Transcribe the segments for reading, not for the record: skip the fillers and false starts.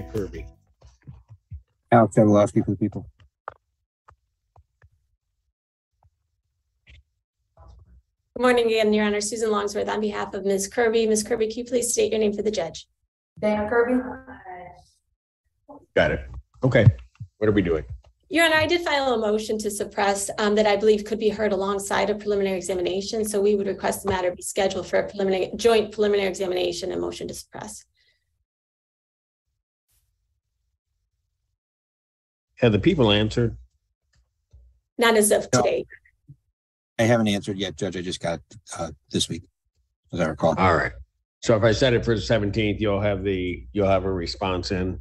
McCurby. Alex Jablowski for the people. Good morning again, Your Honor. Susan Longsworth on behalf of Ms. Kirby. Ms. Kirby, can you please state your name for the judge? Dana Kirby. Got it. Okay. What are we doing? Your Honor, I did file a motion to suppress that I believe could be heard alongside a preliminary examination. So we would request the matter be scheduled for a joint preliminary examination and motion to suppress. Have the people answered? Not as of today. I haven't answered yet, Judge. I just got this week, as I recall. All right. So if I set it for the 17th, you'll have a response in?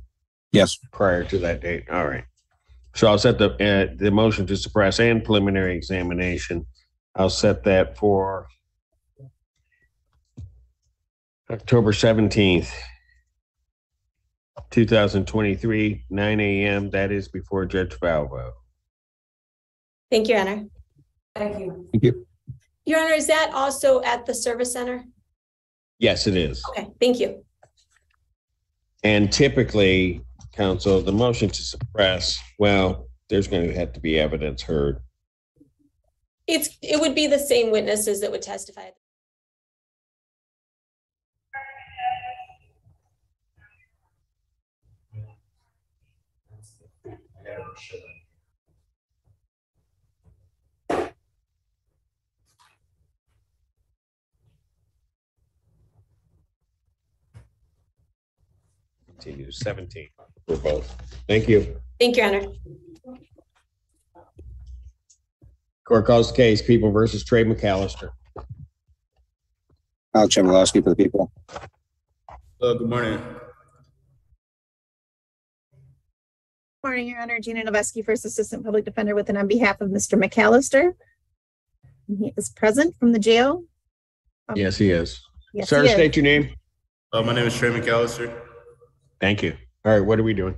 Yes. Prior to that date. All right. So I'll set the motion to suppress and preliminary examination. I'll set that for October 17th, 2023, 9 a.m. That is before Judge Valvo. Thank you, Your Honor. Thank you. Thank you. Your Honor, is that also at the service center? Yes, it is. Okay, thank you. And typically, counsel, the motion to suppress, well, there's going to have to be evidence heard. It would be the same witnesses that would testify. Continue 17 for both. Thank you. Thank you, Your Honor. Court calls the case, People versus Trey McAllister. Alex Jablowski for the people. Good morning. Morning, Your Honor. Gina Noveski, First Assistant Public Defender, with and on behalf of Mr. McAllister. He is present from the jail. Yes, he is. Yes, Sir, he is. state your name. My name is Trey McAllister. Thank you. All right, what are we doing?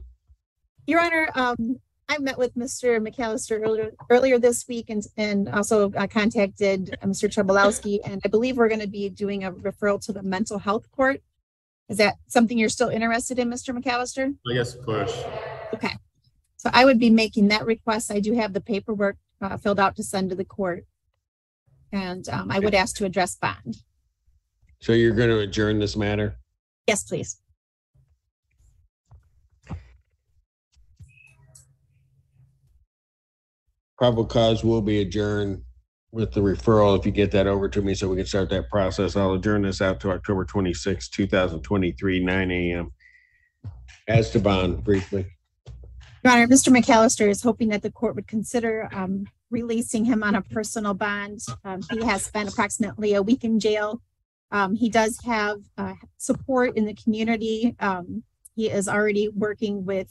Your Honor, I met with Mr. McAllister earlier this week and also contacted Mr. Chabalowski, and I believe we're going to be doing a referral to the mental health court. Is that something you're still interested in, Mr. McAllister? Yes, of course. Okay. So I would be making that request. I do have the paperwork filled out to send to the court. And I would ask to address bond. So you're going to adjourn this matter? Yes, please. Probable cause will be adjourned with the referral. If you get that over to me so we can start that process, I'll adjourn this out to October 26, 2023, 9 a.m. As to bond, briefly. Your Honor, Mr. McAllister is hoping that the court would consider releasing him on a personal bond. He has spent approximately a week in jail. He does have support in the community. He is already working with,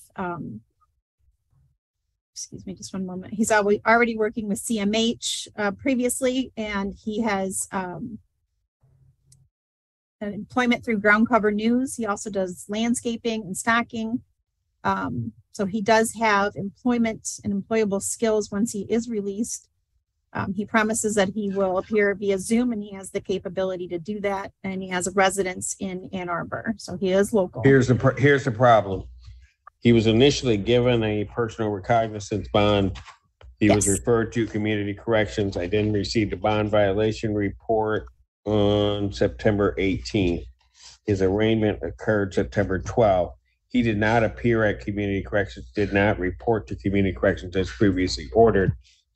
excuse me, just one moment. He's already working with CMH previously, and he has employment through Ground Cover News. He also does landscaping and stocking. So he does have employment and employable skills once he is released. He promises that he will appear via Zoom, and he has the capability to do that. And he has a residence in Ann Arbor, so he is local. Here's the problem. He was initially given a personal recognizance bond. He was referred to community corrections. I then received a bond violation report on September 18th. His arraignment occurred September 12th. He did not appear at community corrections, did not report to community corrections as previously ordered.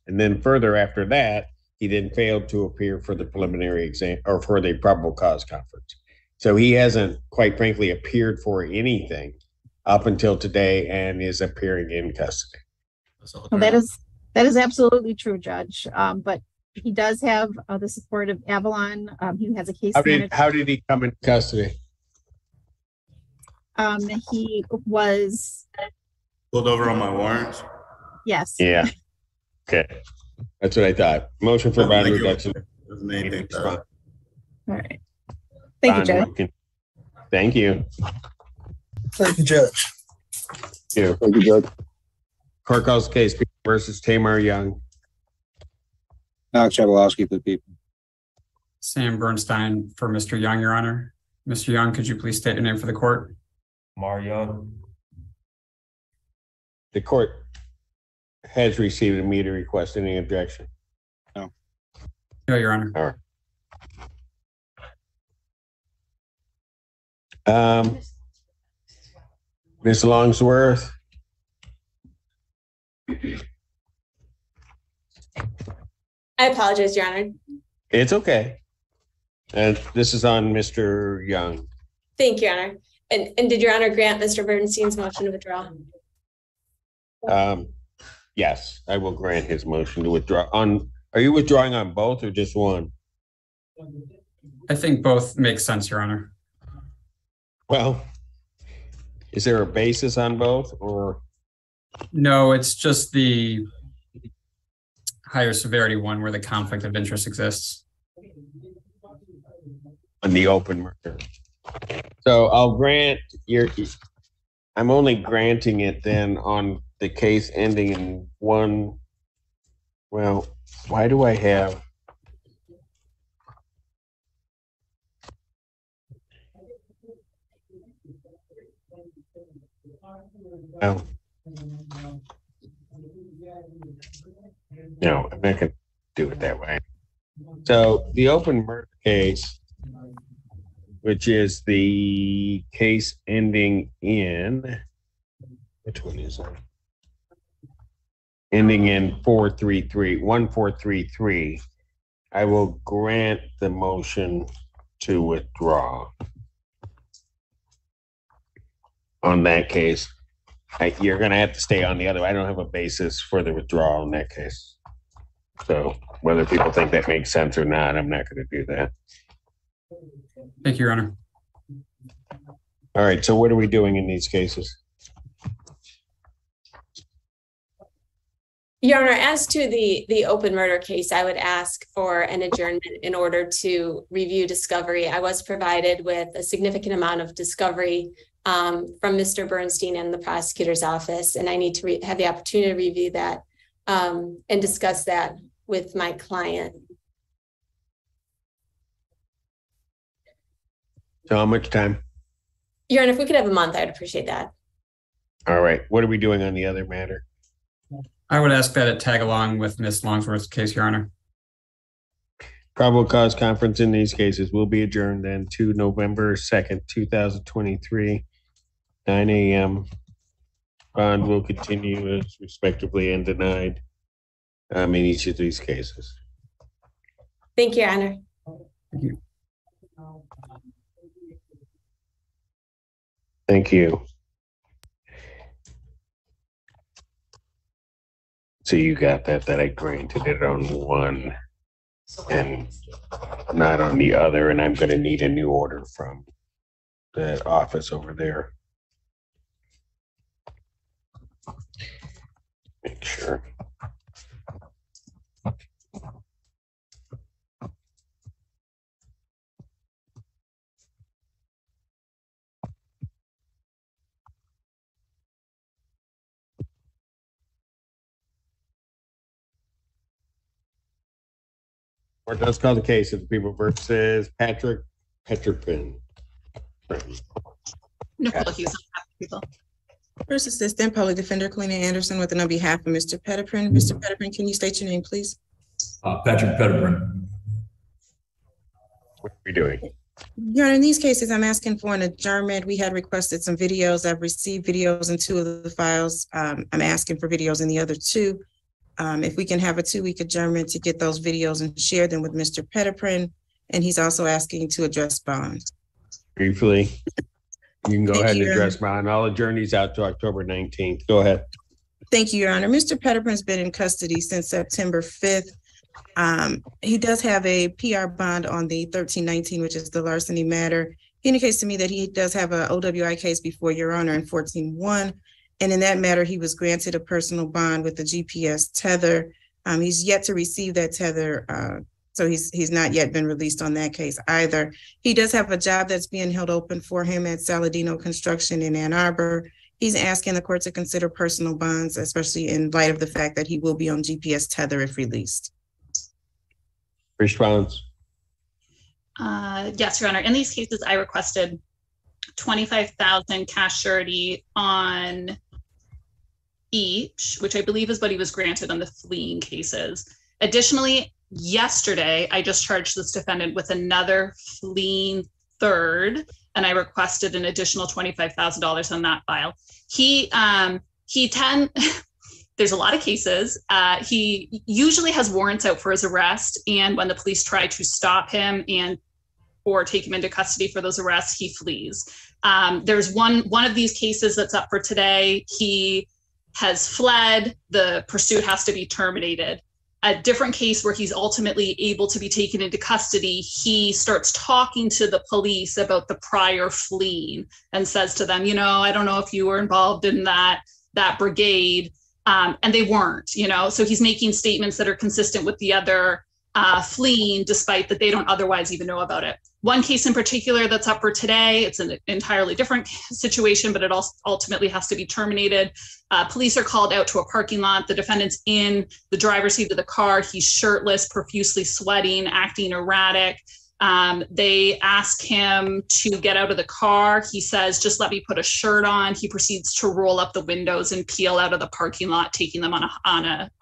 And then further after that, he then failed to appear for the preliminary exam or for the probable cause conference. So he hasn't, quite frankly, appeared for anything up until today and is appearing in custody. Well, that is absolutely true, Judge. But he does have the support of Avalon. He has a case. How did he come in custody? He was Pulled over on my warrants. Yes. Yeah. Okay. That's what I thought. Motion for bond reduction. All right. Thank you, Judge. Thank you. Thank you, Judge. Thank you. Thank you, Judge. Court calls case People versus Tamar Young. Alex Jablowski for the people. Sam Bernstein for Mr. Young, Your Honor. Mr. Young, could you please state your name for the court? Mar Young. The court has received a meter request. Any objection? No, Your Honor. All right. Ms. Longsworth? I apologize, Your Honor. It's okay. And this is on Mr. Young. Thank you, Your Honor. And did Your Honor grant Mr. Bernstein's motion to withdraw? Yes, I will grant his motion to withdraw. Are you withdrawing on both or just one? I think both make sense, Your Honor. Well, is there a basis on both or? No, it's just the higher severity one where the conflict of interest exists. On the open murder. So I'll grant I'm only granting it then on the case ending in one. Well, why do I have? Well, no, I'm not going to do it that way. So the open murder case, which is the case ending in, which one is it? Ending in 1433. I will grant the motion to withdraw. On that case, you're going to have to stay on the other. I don't have a basis for the withdrawal in that case. So whether people think that makes sense or not, I'm not going to do that. Thank you, Your Honor. All right. So what are we doing in these cases? Your Honor, as to the open murder case, I would ask for an adjournment in order to review discovery. I was provided with a significant amount of discovery from Mr. Bernstein and the prosecutor's office, and I need to have the opportunity to review that and discuss that with my client. So how much time? Your Honor, if we could have a month, I'd appreciate that. All right. What are we doing on the other matter? I would ask that it tag along with Ms. Longsworth's case, Your Honor. Probable cause conference in these cases will be adjourned then to November 2nd, 2023, 9 a.m. Bond will continue as respectively and denied in each of these cases. Thank you, Your Honor. Thank you. Thank you. So you got that I granted it on one and not on the other, and I'm going to need a new order from the office over there. Make sure. Or does call the case of the people versus Patrick Petterpin. Nicole Hughes on behalf of people. First Assistant Public Defender Kalina Anderson with and on behalf of Mr. Petterpin. Mr. Petterpin, can you state your name, please? Patrick Petterpin. What are we doing? Your Honor, in these cases, I'm asking for an adjournment. We had requested some videos. I've received videos in 2 of the files. I'm asking for videos in the other 2. If we can have a 2-week adjournment to get those videos and share them with Mr. Petterpin, and he's also asking to address bond. Briefly, you can go Thank ahead you, and address bond. I'll adjourn these out to October 19th. Go ahead. Thank you, Your Honor. Mr. Petterpin's been in custody since September 5th. He does have a PR bond on the 1319, which is the larceny matter. He indicates to me that he does have a OWI case before Your Honor in 14-1. And in that matter, he was granted a personal bond with the GPS tether. He's yet to receive that tether. So he's not yet been released on that case either. He does have a job that's being held open for him at Saladino Construction in Ann Arbor. He's asking the court to consider personal bonds, especially in light of the fact that he will be on GPS tether if released. Response. Yes, Your Honor. In these cases, I requested $25,000 cash surety on each, which I believe is what he was granted on the fleeing cases. Additionally, yesterday, I just charged this defendant with another fleeing third, and I requested an additional $25,000 on that file. There's a lot of cases. He usually has warrants out for his arrest, and when the police try to stop him or take him into custody for those arrests, he flees. There's one of these cases that's up for today. He has fled. The pursuit has to be terminated. A different case where he's ultimately able to be taken into custody, he starts talking to the police about the prior fleeing and says to them, I don't know if you were involved in that brigade. And they weren't, so he's making statements that are consistent with the other fleeing, despite that they don't otherwise even know about it. One case in particular that's up for today, it's an entirely different situation, but it also ultimately has to be terminated. Police are called out to a parking lot. The defendant's in the driver's seat of the car. He's shirtless, profusely sweating, acting erratic. They ask him to get out of the car. He says, just let me put a shirt on. He proceeds to roll up the windows and peel out of the parking lot, taking them on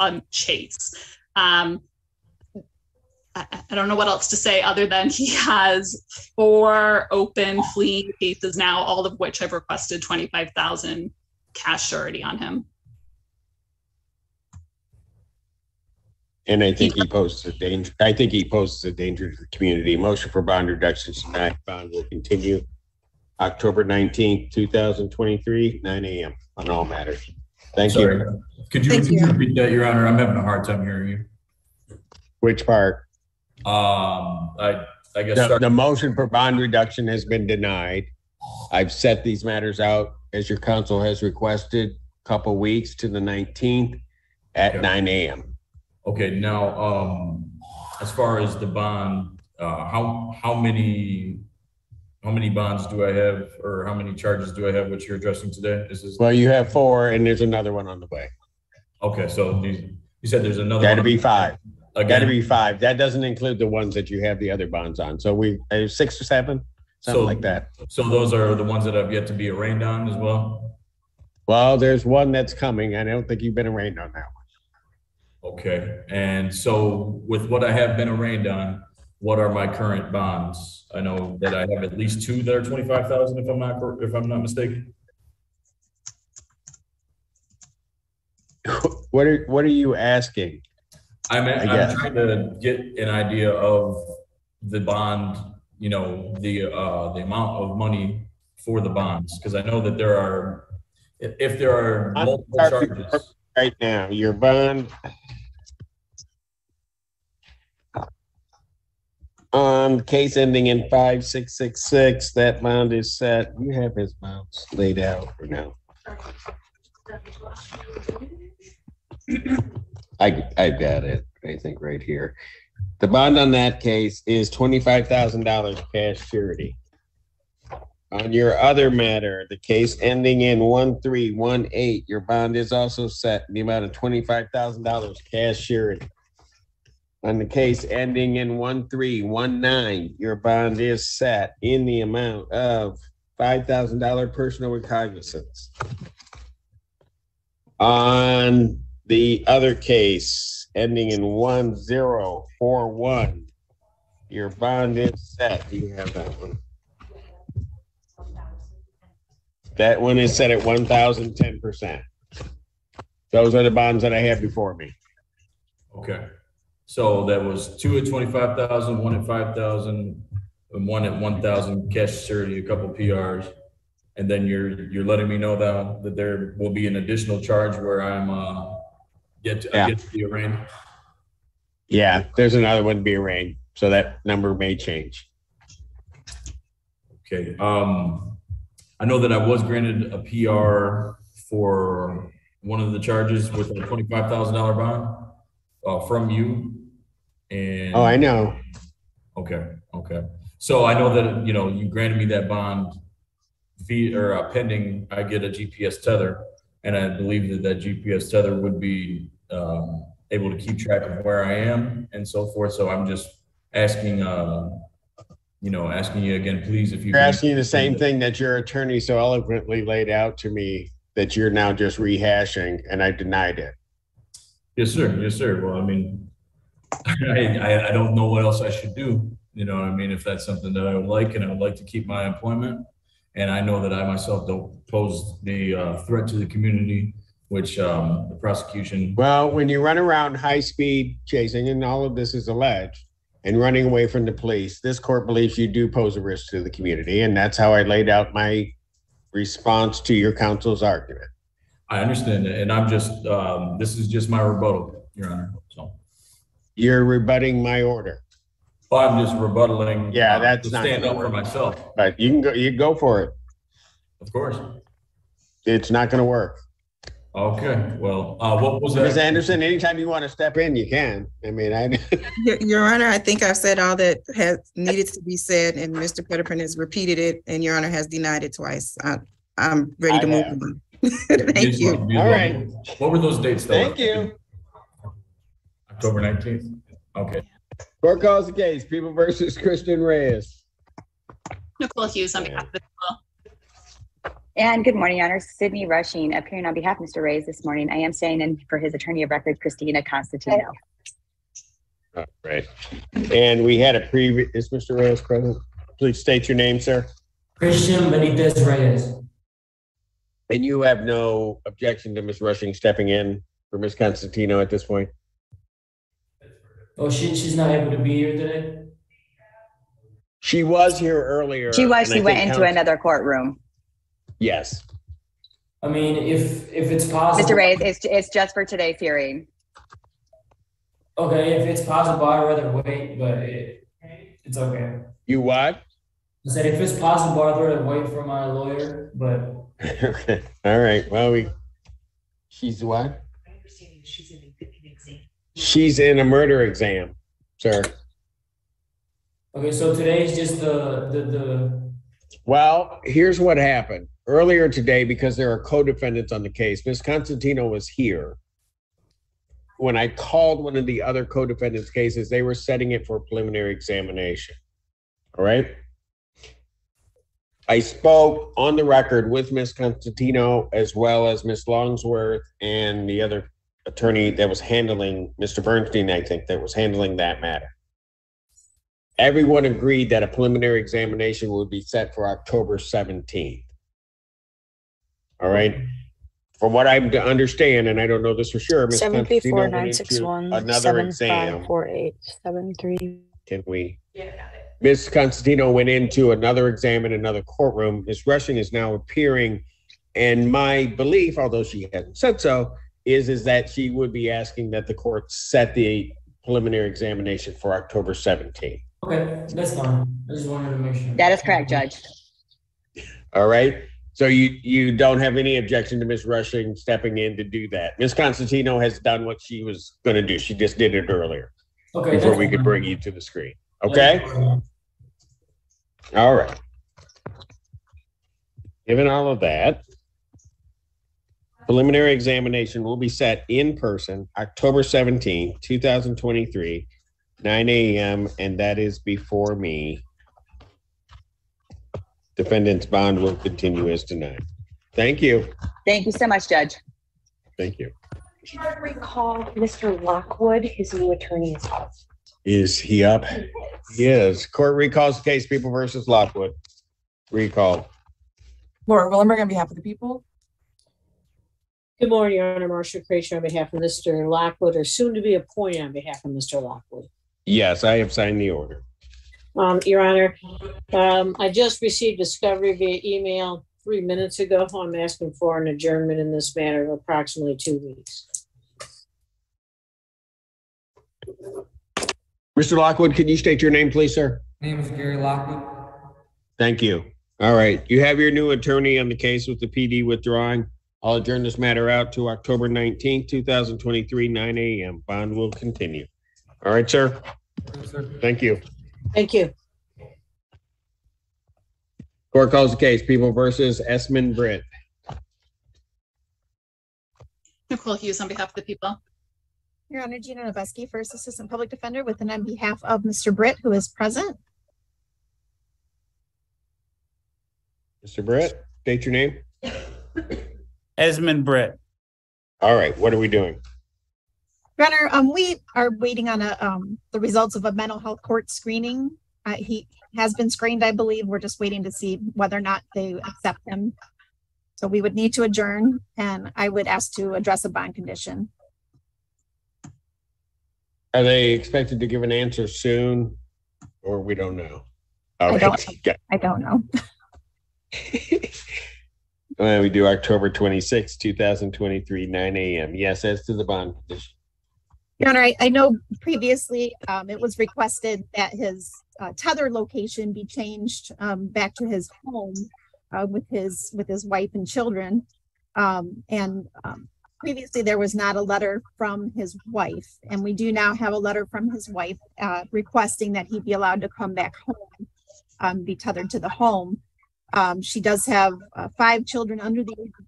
a chase. I don't know what else to say other than he has 4 open fleeing cases now, all of which I've requested $25,000 cash surety on him. And I think he poses a danger. I think he poses a danger to the community. Motion for bond reduction tonight. Bond will continue October 19th, 2023, 9 a.m. on all matters. Thank you. Could you repeat that, Your Honor? I'm having a hard time hearing you. Which part? I guess the motion for bond reduction has been denied. I've set these matters out as your counsel has requested, a couple weeks to the 19th at 9 a.m. Okay. Now, as far as the bond, how many bonds do I have, or how many charges do I have, which you're addressing today? Well, you have 4, and there's another one on the way. Okay, so you said there's another. Got to be 5. Again? Got to be 5. That doesn't include the ones that you have the other bonds on. So we 6 or 7, something like that. So those are the ones that have yet to be arraigned on as well? Well, there's one that's coming. I don't think you've been arraigned on that one. Okay, and so with what I have been arraigned on, what are my current bonds? I know that I have at least 2 that are $25,000, if I'm not mistaken. What are you asking? I'm trying to get an idea of the bond, the amount of money for the bonds, because I know that if there are multiple charges. Right now, your bond on case ending in 5666, that bond is set. You have his bonds laid out for now. I got it, I think, right here. The bond on that case is $25,000 cash surety. On your other matter, the case ending in 1318, your bond is also set in the amount of $25,000 cash surety. On the case ending in 1319, your bond is set in the amount of $5,000 personal recognizance. On the other case ending in 1041, your bond is set. Do you have that one? That one is set at 1,010%. Those are the bonds that I have before me. Okay. So that was 2 at 25,000, 1 at 5,000, and 1 at 1,000 cash surety, a couple PRs. And then you're letting me know that there will be an additional charge where I'm get to be arraigned. Yeah, there's another one to be arraigned, so that number may change. Okay. I know that I was granted a PR for one of the charges with a $25,000 bond from you. And I know. Okay. So I know that you granted me that bond pending I get a GPS tether, and I believe that GPS tether would be able to keep track of where I am and so forth. So I'm just asking, asking you again, please, if you're asking the same thing that your attorney so eloquently laid out to me that you're now just rehashing, and I denied it. Yes, sir. Yes, sir. Well, I mean, I don't know what else I should do. You know what I mean? If that's something that I would like, and I would like to keep my employment. And I know that I myself don't pose the threat to the community, which the prosecution. Well, when you run around high speed chasing, and all of this is alleged, and running away from the police, this court believes you do pose a risk to the community. And that's how I laid out my response to your counsel's argument. I understand that. And I'm just, this is just my rebuttal, Your Honor. So you're rebutting my order. Well, I'm just rebuttaling. Yeah, that's to not stand gonna up for work. myself. But you can go for it. Of course. It's not going to work. Okay. Well, what was Ms. that? Anderson, anytime you want to step in, you can. I mean, Your Honor, I think I've said all that has needed to be said, and Mr. Petterpin has repeated it, and Your Honor has denied it twice. I'm ready to move on. Thank you. All right. What were those dates? Though? Thank you. October 19th. Okay. Court calls the case. People versus Christian Reyes. Nicole Hughes on behalf of the people. And good morning, Your Honor. Sydney Rushing, appearing on behalf of Mr. Reyes this morning. I am staying in for his attorney of record, Christina Constantino. All right. And we had a previous, is Mr. Reyes present? Please state your name, sir. Christian Benitez Reyes. And you have no objection to Ms. Rushing stepping in for Ms. Constantino at this point? Oh, she's not able to be here today? She was here earlier. She went into another courtroom. Yes. I mean, if it's possible. Mr. Reyes, it's just for today's hearing. Okay, if it's possible, I'd rather wait, but it's okay. You what? I said, if it's possible, I'd rather wait for my lawyer, but. Okay. All right. Well, she's what? She's in a murder exam, sir. Okay, so today's just the. Well, here's what happened. Earlier today, because there are co-defendants on the case, Ms. Constantino was here. When I called one of the other co-defendants' cases, they were setting it for preliminary examination. All right. I spoke on the record with Ms. Constantino as well as Ms. Longsworth and the other attorney that was handling, Mr. Bernstein, I think, that was handling that matter. Everyone agreed that a preliminary examination would be set for October 17th. All right. From what I understand, and I don't know this for sure, Ms. Constantino went into another exam. 754873. Can we? Yeah, got it. Ms. Constantino went into another exam in another courtroom. Ms. Rushing is now appearing. And my belief, although she hasn't said so, is that she would be asking that the court set the preliminary examination for October 17th. Okay, that's fine. I just wanted to make sure. That is correct, Judge. All right. So you don't have any objection to Ms. Rushing stepping in to do that. Ms. Constantino has done what she was going to do. She just did it earlier. Okay. Before we could bring you to the screen. Okay. All right. Given all of that, preliminary examination will be set in person October 17th, 2023, 9 a.m. And that is before me. Defendant's bond will continue as denied. Thank you. Thank you so much, Judge. Thank you. Should I recall Mr. Lockwood, his new attorney is up? Is he up? He is. Court recalls the case, People versus Lockwood. Recall. Laura Willenberg on behalf of the people. Good morning, Your Honor. Marcia Creation on behalf of Mr. Lockwood, or soon to be appointed on behalf of Mr. Lockwood. Yes, I have signed the order. Your Honor, I just received discovery via email 3 minutes ago. I'm asking for an adjournment in this matter of approximately 2 weeks. Mr. Lockwood, can you state your name, please, sir? My name is Gary Lockwood. Thank you. All right. You have your new attorney on the case with the PD withdrawing. I'll adjourn this matter out to October 19th, 2023, 9 a.m. Bond will continue. All right, sir. Yes, sir. Thank you. Thank you. Court calls the case, People versus Esmond Britt. Nicole Hughes on behalf of the people. Your Honor, Gina Noveski, First Assistant Public Defender, with and on behalf of Mr. Britt, who is present. Mr. Britt, state your name. Esmond Britt. All right, what are we doing? Your Honor, we are waiting on the results of a mental health court screening. He has been screened, I believe. We're just waiting to see whether or not they accept him. So we would need to adjourn, and I would ask to address a bond condition. Are they expected to give an answer soon, or we don't know? All right. I don't know. We do October 26, 2023, 9 a.m. Yes, as to the bond condition. Your Honor, I know previously it was requested that his tether location be changed back to his home with his wife and children. Previously there was not a letter from his wife, and we do now have a letter from his wife requesting that he be allowed to come back home, be tethered to the home. She does have 5 children under the age of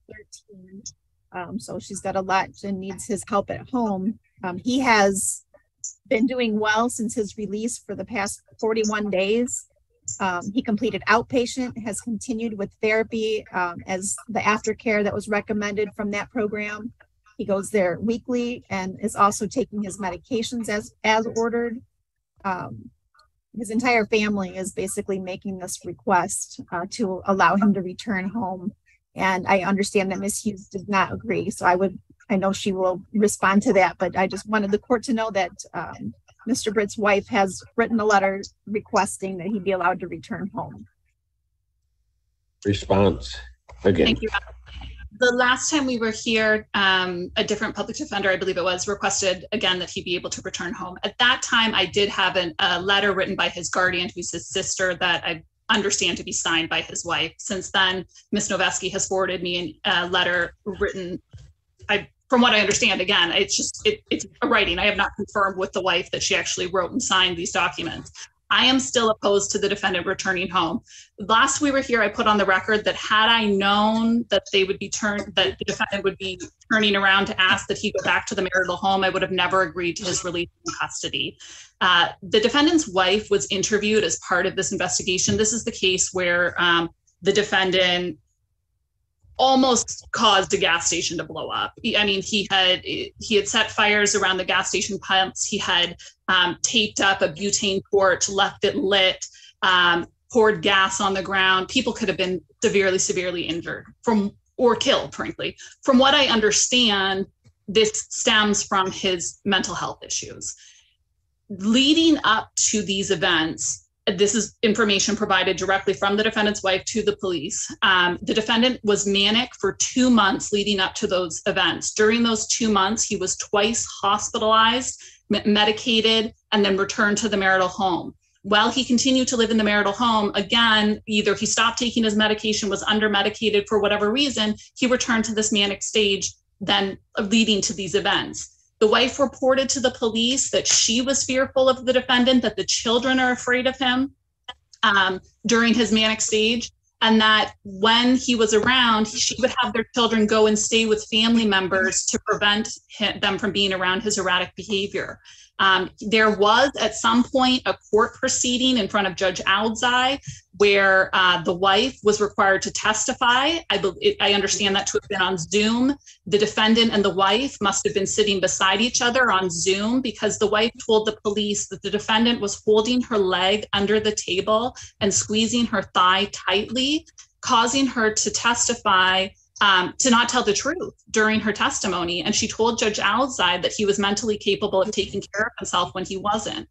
13. So she's got a lot and needs his help at home. He has been doing well since his release for the past 41 days. He completed outpatient, has continued with therapy as the aftercare that was recommended from that program. He goes there weekly and is also taking his medications as ordered. His entire family is basically making this request to allow him to return home. And I understand that Ms. Hughes did not agree. So I know she will respond to that, but I just wanted the court to know that Mr. Britt's wife has written a letter requesting that he be allowed to return home. Response again. Thank you. The last time we were here, a different public defender, I believe it was, requested again that he be able to return home. At that time, I did have a letter written by his guardian, who's his sister, that I understand to be signed by his wife. Since then, Ms. Noveski has forwarded me a letter written. From what I understand, again, it's a writing. I have not confirmed with the wife that she actually wrote and signed these documents. I am still opposed to the defendant returning home. Last we were here, I put on the record that had I known that that the defendant would be turning around to ask that he go back to the marital home, I would have never agreed to his release from custody. The defendant's wife was interviewed as part of this investigation. This is the case where the defendant almost caused a gas station to blow up. I mean, he had set fires around the gas station pumps. He had taped up a butane torch, left it lit, poured gas on the ground. People could have been severely injured or killed, frankly. From what I understand, this stems from his mental health issues. Leading up to these events, this is information provided directly from the defendant's wife to the police. The defendant was manic for 2 months leading up to those events. During those 2 months, he was twice hospitalized, medicated, and then returned to the marital home. While he continued to live in the marital home, again, either he stopped taking his medication, was under-medicated for whatever reason, he returned to this manic stage, then leading to these events. The wife reported to the police that she was fearful of the defendant, that the children are afraid of him during his manic stage, and that when he was around, she would have their children go and stay with family members to prevent them from being around his erratic behavior. There was at some point a court proceeding in front of Judge Aldzai where the wife was required to testify. I understand that to have been on Zoom. The defendant and the wife must have been sitting beside each other on Zoom because the wife told the police that the defendant was holding her leg under the table and squeezing her thigh tightly, causing her to testify to not tell the truth during her testimony. And she told Judge Aldzai that he was mentally capable of taking care of himself when he wasn't.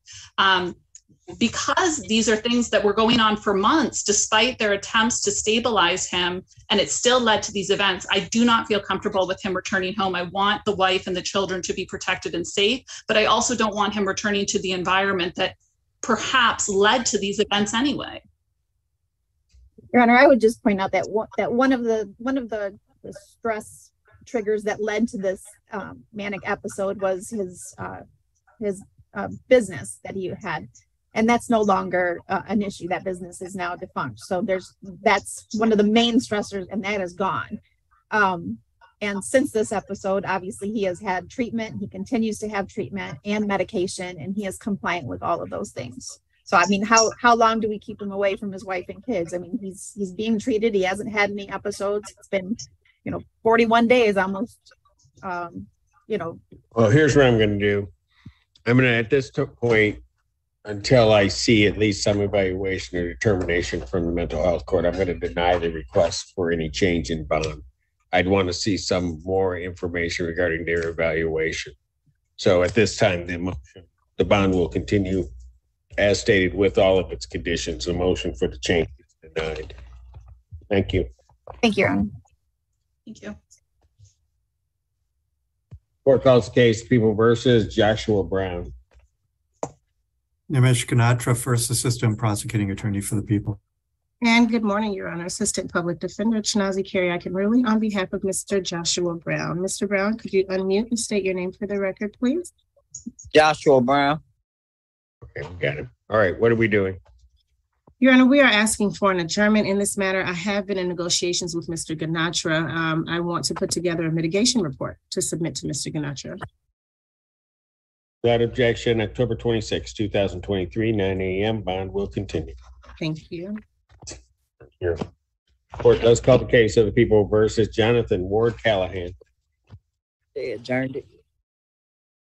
Because these are things that were going on for months, despite their attempts to stabilize him, and it still led to these events, I do not feel comfortable with him returning home. I want the wife and the children to be protected and safe, but I also don't want him returning to the environment that perhaps led to these events anyway. Your Honor, I would just point out that one of the stress triggers that led to this manic episode was his business that he had, and that's no longer an issue. That business is now defunct. So that's one of the main stressors, and that is gone. And since this episode, obviously he has had treatment. He continues to have treatment and medication, and he is compliant with all of those things. So, I mean, how long do we keep him away from his wife and kids? I mean, he's being treated. He hasn't had any episodes. 41 days almost, Well, here's what I'm going to do. I'm going to, at this point, until I see at least some evaluation or determination from the mental health court, I'm going to deny the request for any change in bond. I'd want to see some more information regarding their evaluation. So at this time, the bond will continue as stated with all of its conditions. The motion for the change is denied. Thank you. Thank you, Your Honor. Thank you. Court calls the case People versus Joshua Brown. Nimesh Ganatra, First Assistant Prosecuting Attorney for the People. And good morning, Your Honor. Assistant Public Defender Chinazi Carey-Akinruli on behalf of Mr. Joshua Brown. Mr. Brown, could you unmute and state your name for the record, please? Joshua Brown. Okay, we got him. All right, what are we doing? Your Honor, we are asking for an adjournment in this matter. I have been in negotiations with Mr. Ganatra. I want to put together a mitigation report to submit to Mr. Ganatra. Without objection, October 26, 2023, 9 a.m. Bond will continue. Thank you. Here. Court does call the case of the People versus Jonathan Ward Callahan. They adjourned it.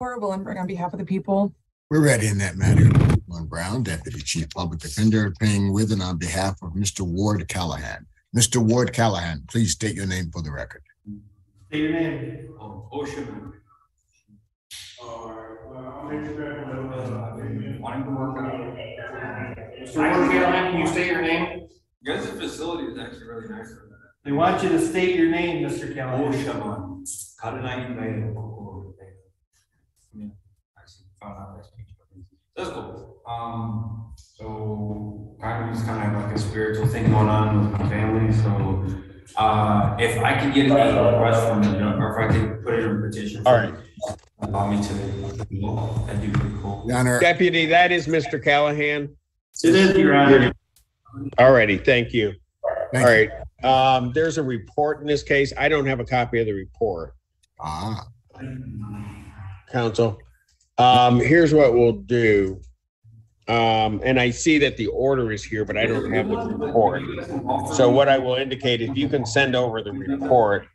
Laura Willenberg on behalf of the people. We're ready in that matter. John Brown, Deputy Chief Public Defender, appearing with and on behalf of Mr. Ward Callahan. Mr. Ward Callahan, please state your name for the record. State your name. Ocean. Mr. Ward Callahan, can you state your name? You guys' facility is actually really nice. They want you to state your name, Mr. Callahan. Ocean. That's cool. So kind of just kind of like a spiritual thing going on with my family. So if I could get a request from the judge, or if I could put in a petition, all right, allow me to, that'd be pretty cool. Your Honor. Deputy, that is Mr. Callahan. It is, Your Honor. All righty, thank you. Thank all right, there's a report in this case. I don't have a copy of the report. Counsel. Here's what we'll do. And I see that the order is here, but I don't have the report. So what I will indicate, if you can send over the report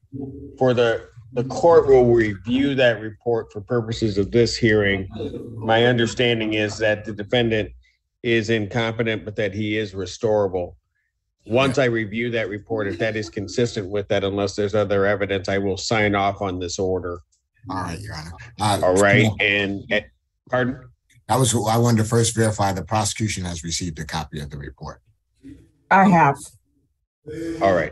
for the court will review that report for purposes of this hearing. My understanding is that the defendant is incompetent, but that he is restorable. Once I review that report, if that is consistent with that, unless there's other evidence, I will sign off on this order. All right, Your Honor. All right, and pardon? I wanted to first verify the prosecution has received a copy of the report. I have. All right.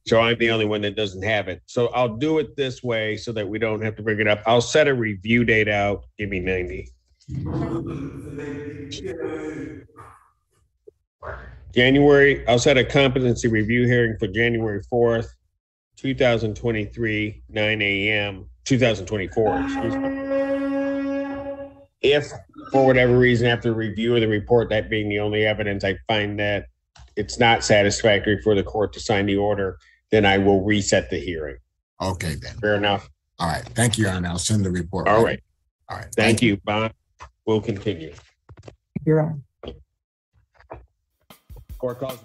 So I'm the only one that doesn't have it. So I'll do it this way so that we don't have to bring it up. I'll set a review date out. Give me 90. I'll set a competency review hearing for January 4th, 2023, 9 a.m., 2024, excuse me. If for whatever reason, after review of the report, that being the only evidence, I find that it's not satisfactory for the court to sign the order, then I will reset the hearing. Okay, then. Fair enough. All right. Thank you, Your Honor. I'll send the report. All right. All right. Thank you. Bond will continue. You're on. Court calls.